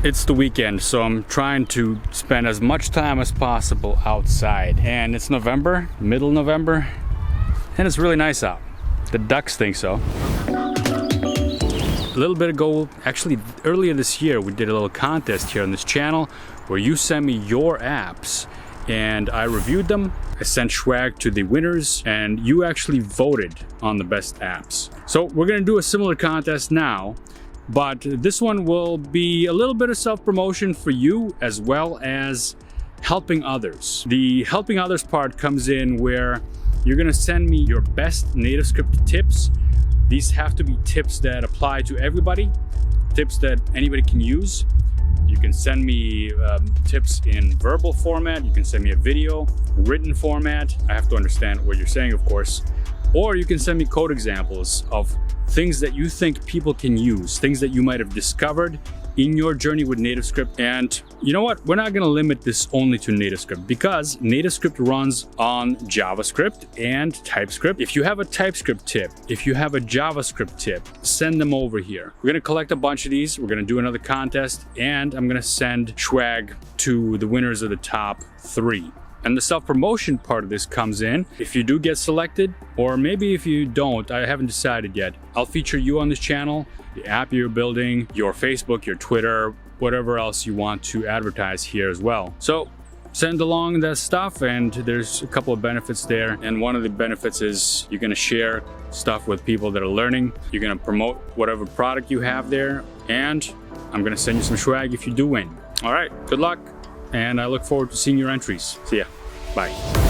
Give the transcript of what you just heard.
It's the weekend, so I'm trying to spend as much time as possible outside. And it's November, middle November, and it's really nice out. The ducks think so. A little bit ago, actually earlier this year, we did a little contest here on this channel where you sent me your apps and I reviewed them. I sent swag to the winners and you actually voted on the best apps. So we're gonna do a similar contest now, but this one will be a little bit of self-promotion for you as well as helping others. The helping others part comes in where you're gonna send me your best NativeScript tips. These have to be tips that apply to everybody, tips that anybody can use. You can send me tips in verbal format, you can send me a video, written format. I have to understand what you're saying, of course. Or you can send me code examples of things that you think people can use, things that you might have discovered in your journey with NativeScript. And you know what? We're not going to limit this only to NativeScript because NativeScript runs on JavaScript and TypeScript. If you have a TypeScript tip, if you have a JavaScript tip, send them over here. We're going to collect a bunch of these. We're going to do another contest and I'm going to send swag to the winners of the top 3. And the self-promotion part of this comes in. If you do get selected, or maybe if you don't, I haven't decided yet, I'll feature you on this channel, the app you're building, your Facebook, your Twitter, whatever else you want to advertise here as well. So send along that stuff and there's a couple of benefits there. And one of the benefits is you're gonna share stuff with people that are learning. You're gonna promote whatever product you have there. And I'm gonna send you some swag if you do win. All right, good luck. And I look forward to seeing your entries. See ya. Bye.